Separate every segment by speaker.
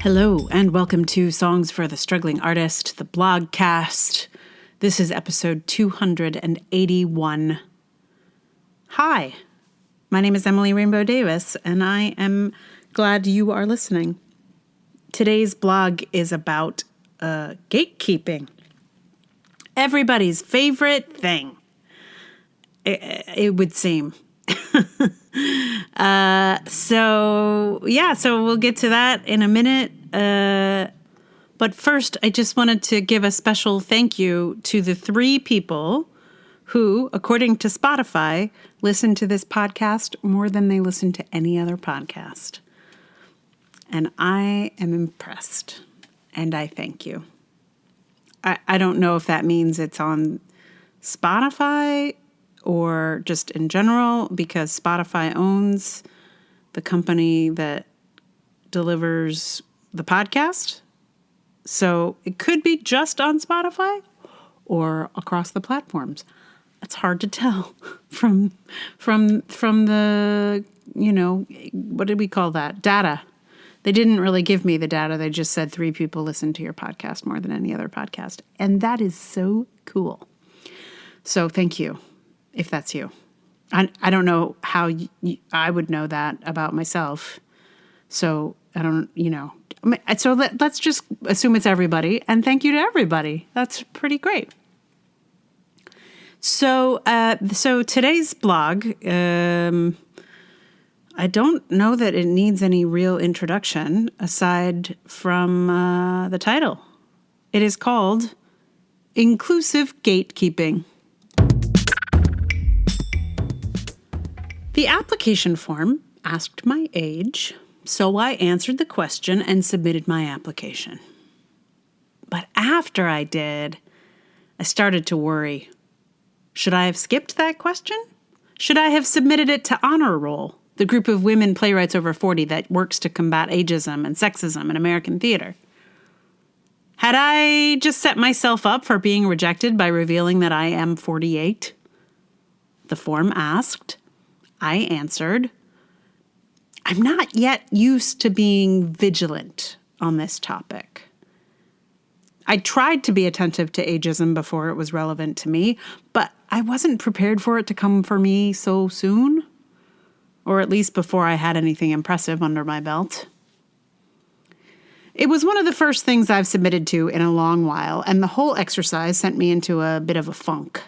Speaker 1: Hello, and welcome to Songs for the Struggling Artist, the blogcast. This is episode 281. Hi, my name is Emily Rainbow Davis, and I am glad you are listening. Today's blog is about gatekeeping. Everybody's favorite thing, it would seem. So we'll get to that in a minute. But first, I just wanted to give a special thank you to the 3 people who, according to Spotify, listen to this podcast more than they listen to any other podcast. And I am impressed, and I thank you. I don't know if that means it's on Spotify or just in general, because Spotify owns the company that delivers the podcast. So it could be just on Spotify or across the platforms. It's hard to tell from the, what did we call that? Data. They didn't really give me the data. They just said 3 people listen to your podcast more than any other podcast. And that is so cool. So thank you. If that's you. I don't know how I would know that about myself. So I don't, so let's just assume it's everybody, and thank you to everybody. That's pretty great. So today's blog, I don't know that it needs any real introduction aside from the title. It is called Inclusive Gatekeeping. The application form asked my age, so I answered the question and submitted my application. But after I did, I started to worry. Should I have skipped that question? Should I have submitted it to Honor Roll, the group of women playwrights over 40 that works to combat ageism and sexism in American theater? Had I just set myself up for being rejected by revealing that I am 48? The form asked. I answered, I'm not yet used to being vigilant on this topic. I tried to be attentive to ageism before it was relevant to me, but I wasn't prepared for it to come for me so soon, or at least before I had anything impressive under my belt. It was one of the first things I've submitted to in a long while, and the whole exercise sent me into a bit of a funk.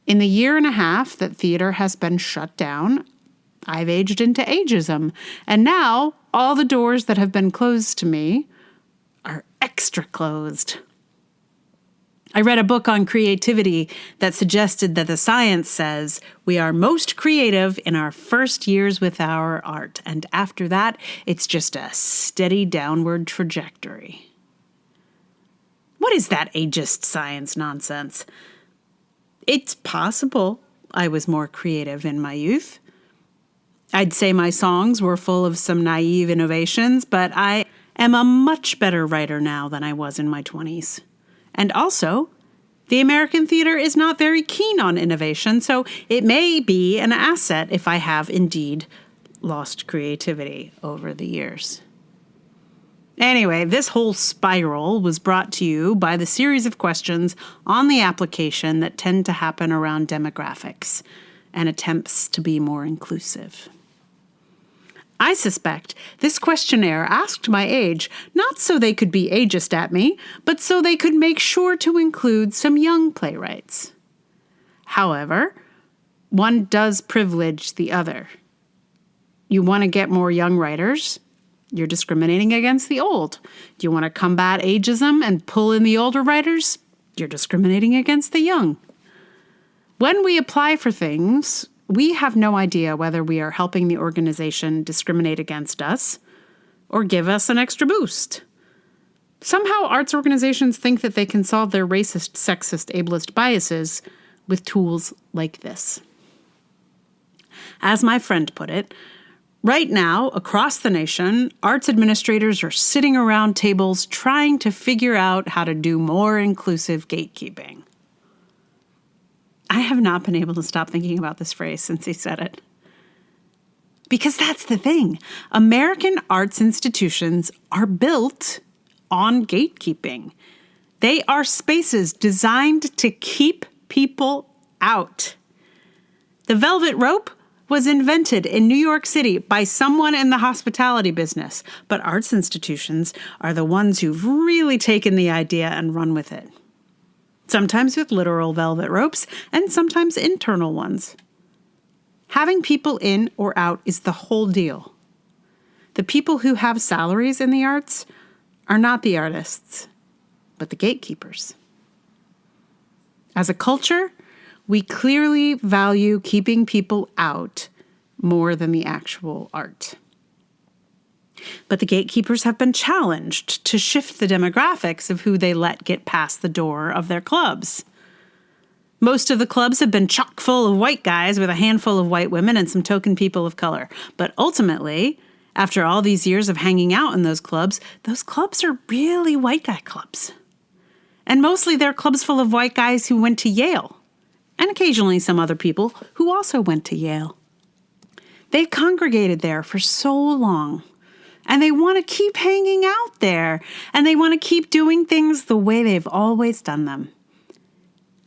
Speaker 1: In the year and a half that theater has been shut down, I've aged into ageism, and now all the doors that have been closed to me are extra closed. I read a book on creativity that suggested that the science says we are most creative in our first years with our art, and after that, it's just a steady downward trajectory. What is that ageist science nonsense? It's possible I was more creative in my youth. I'd say my songs were full of some naive innovations, but I am a much better writer now than I was in my 20s. And also, the American theater is not very keen on innovation, so it may be an asset if I have indeed lost creativity over the years. Anyway, this whole spiral was brought to you by the series of questions on the application that tend to happen around demographics and attempts to be more inclusive. I suspect this questionnaire asked my age not so they could be ageist at me, but so they could make sure to include some young playwrights. However, one does privilege the other. You want to get more young writers? You're discriminating against the old. Do you want to combat ageism and pull in the older writers? You're discriminating against the young. When we apply for things, we have no idea whether we are helping the organization discriminate against us or give us an extra boost. Somehow arts organizations think that they can solve their racist, sexist, ableist biases with tools like this. As my friend put it, right now, across the nation, arts administrators are sitting around tables trying to figure out how to do more inclusive gatekeeping. I have not been able to stop thinking about this phrase since he said it. Because that's the thing. American arts institutions are built on gatekeeping. They are spaces designed to keep people out. The velvet rope was invented in New York City by someone in the hospitality business, but arts institutions are the ones who've really taken the idea and run with it. Sometimes with literal velvet ropes, and sometimes internal ones. Having people in or out is the whole deal. The people who have salaries in the arts are not the artists, but the gatekeepers. As a culture, we clearly value keeping people out more than the actual art. But the gatekeepers have been challenged to shift the demographics of who they let get past the door of their clubs. Most of the clubs have been chock full of white guys with a handful of white women and some token people of color. But ultimately, after all these years of hanging out in those clubs are really white guy clubs. And mostly they're clubs full of white guys who went to Yale. And occasionally some other people who also went to Yale. They've congregated there for so long. And they want to keep hanging out there. And they want to keep doing things the way they've always done them.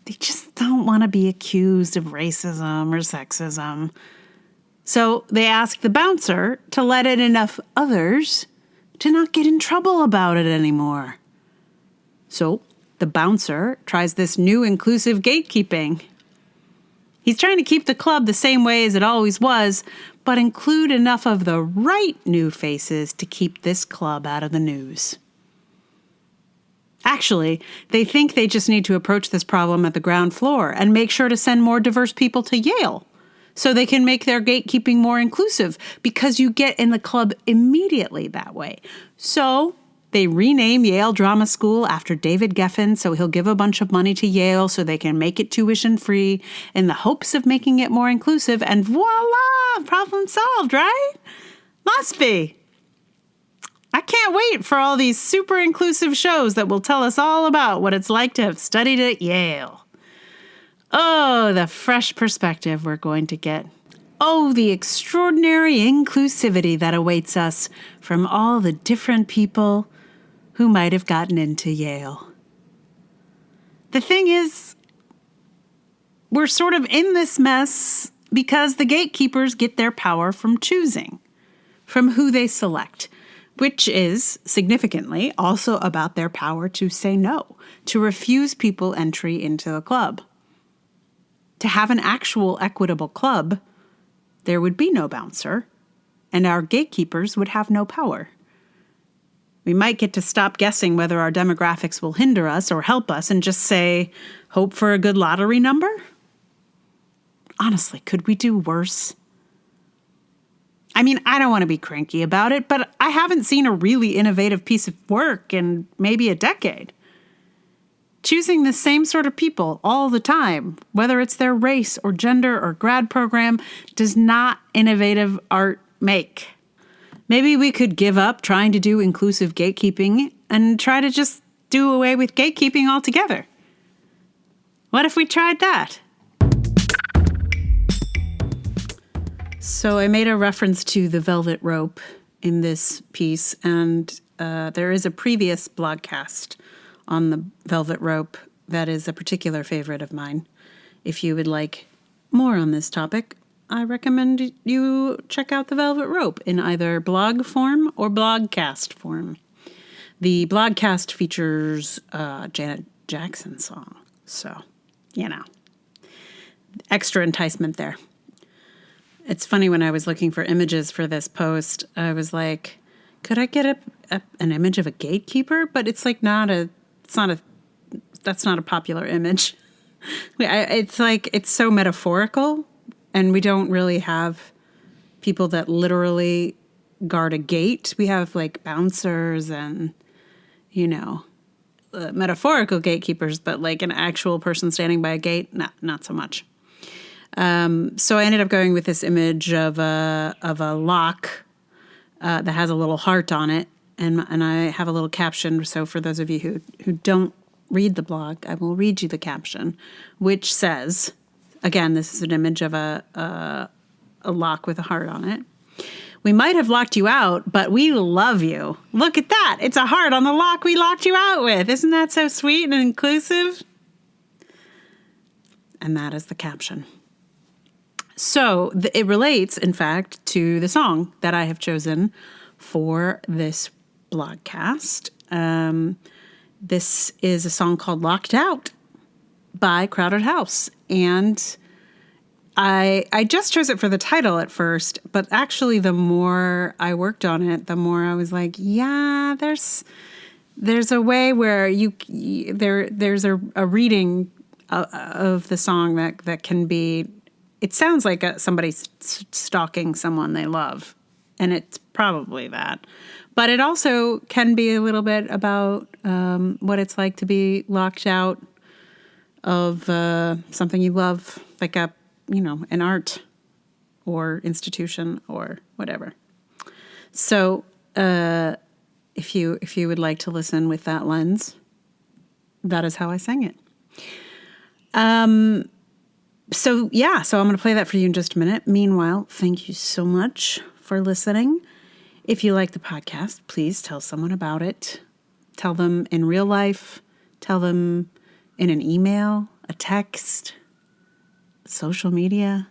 Speaker 1: They just don't want to be accused of racism or sexism. So they ask the bouncer to let in enough others to not get in trouble about it anymore. So the bouncer tries this new inclusive gatekeeping. He's trying to keep the club the same way as it always was, but include enough of the right new faces to keep this club out of the news. Actually, they think they just need to approach this problem at the ground floor and make sure to send more diverse people to Yale so they can make their gatekeeping more inclusive, because you get in the club immediately that way. So they rename Yale Drama School after David Geffen, so he'll give a bunch of money to Yale so they can make it tuition-free in the hopes of making it more inclusive, and voila, problem solved, right? Must be. I can't wait for all these super inclusive shows that will tell us all about what it's like to have studied at Yale. Oh, the fresh perspective we're going to get. Oh, the extraordinary inclusivity that awaits us from all the different people who might have gotten into Yale. The thing is, we're sort of in this mess because the gatekeepers get their power from choosing, from who they select, which is, significantly, also about their power to say no, to refuse people entry into the club. To have an actual equitable club, there would be no bouncer, and our gatekeepers would have no power. We might get to stop guessing whether our demographics will hinder us or help us and just say, hope for a good lottery number? Honestly, could we do worse? I mean, I don't want to be cranky about it, but I haven't seen a really innovative piece of work in maybe a decade. Choosing the same sort of people all the time, whether it's their race or gender or grad program, does not innovative art make. Maybe we could give up trying to do inclusive gatekeeping and try to just do away with gatekeeping altogether. What if we tried that? So I made a reference to the velvet rope in this piece, and there is a previous blogcast on the velvet rope that is a particular favorite of mine. If you would like more on this topic, I recommend you check out the velvet rope in either blog form or blogcast form. The blogcast features a Janet Jackson song, so, extra enticement there. It's funny, when I was looking for images for this post, I was like, could I get an image of a gatekeeper? But it's like that's not a popular image. It's so metaphorical, and we don't really have people that literally guard a gate. We have like bouncers and, metaphorical gatekeepers, but like an actual person standing by a gate, not so much. So I ended up going with this image of a lock that has a little heart on it, and I have a little caption. So for those of you who don't read the blog, I will read you the caption, which says, again, this is an image of a lock with a heart on it. We might have locked you out, but we love you. Look at that. It's a heart on the lock we locked you out with. Isn't that so sweet and inclusive? And that is the caption. So it relates, in fact, to the song that I have chosen for this blogcast. This is a song called Locked Out by Crowded House. And I just chose it for the title at first, but actually the more I worked on it, the more I was like, yeah, there's a way where there's a reading of the song that can be, it sounds like somebody stalking someone they love, and it's probably that. But it also can be a little bit about what it's like to be locked out of something you love, like an art or institution or whatever. So if you would like to listen with that lens, that is how I sang it. So I'm going to play that for you in just a minute. Meanwhile, thank you so much for listening. If you like the podcast, please tell someone about it. Tell them in real life. Tell them in an email, a text, social media.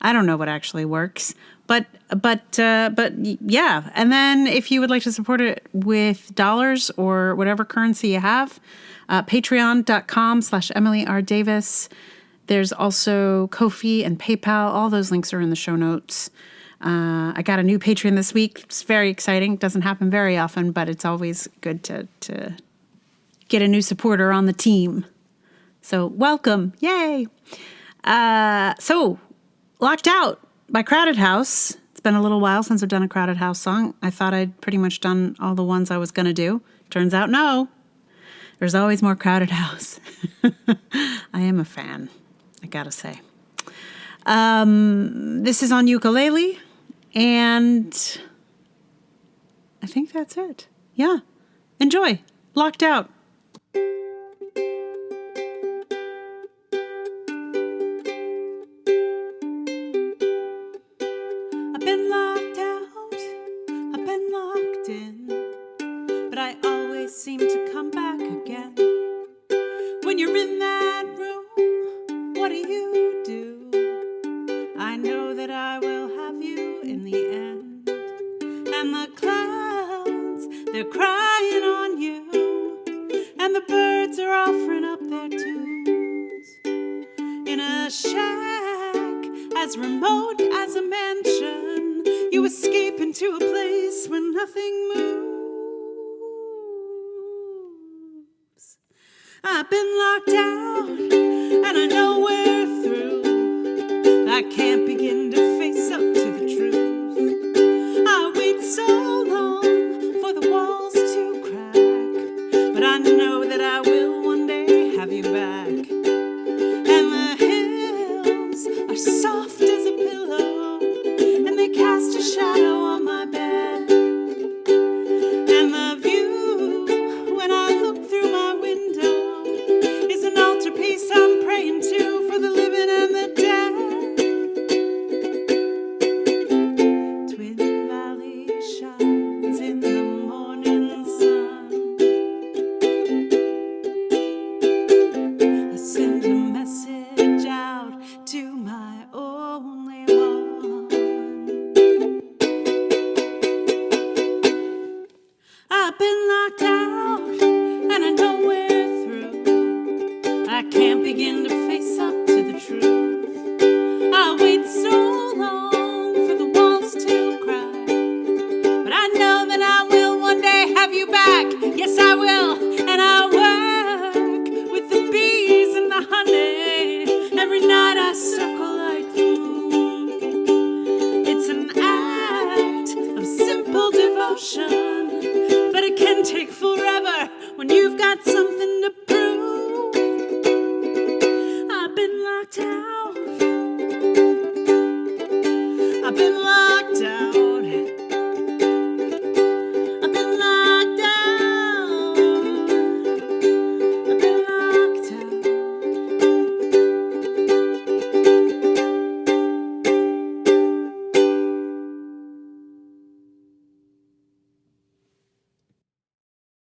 Speaker 1: I don't know what actually works, but yeah. And then if you would like to support it with dollars or whatever currency you have, patreon.com/Emily R. Davis. There's also Ko-fi and PayPal. All those links are in the show notes. I got a new Patreon this week. It's very exciting. Doesn't happen very often, but it's always good to get a new supporter on the team. So welcome. Yay. So Locked Out by Crowded House. It's been a little while since I've done a Crowded House song. I thought I'd pretty much done all the ones I was going to do. Turns out, no. There's always more Crowded House. I am a fan, I gotta say. This is on ukulele, and I think that's it. Yeah. Enjoy. Locked Out. I've been locked out. I've been locked in. But I always seem to come back again. When you're in that room, what do? I know that I will have you in the end. And the clouds, they're crying on you. And the birds are offering up their tunes. In a shack as remote as a mansion, you escape into a place where nothing moves. I've been locked out, and I know we're through. I can't begin to face up to the truth. I wait so long for the walls to crack, but I know that I will one day have you back. And the hills are soft as a pillow, and they cast a shadow on my bed. And the view, when I look through my window, is an altarpiece I'm praying to for the living and the dead. Twin Valley shines in the morning sun. I send a message out to my only one. I've been locked out, and I know we're through. I can't begin to face up to the truth. I wait so long for the walls to crack, but I know that I will one day have you back. Yes, I will, and I work with the bees and the honey. Every night I circle like the moon. It's an act of simple devotion, but it can take forever when you've got something to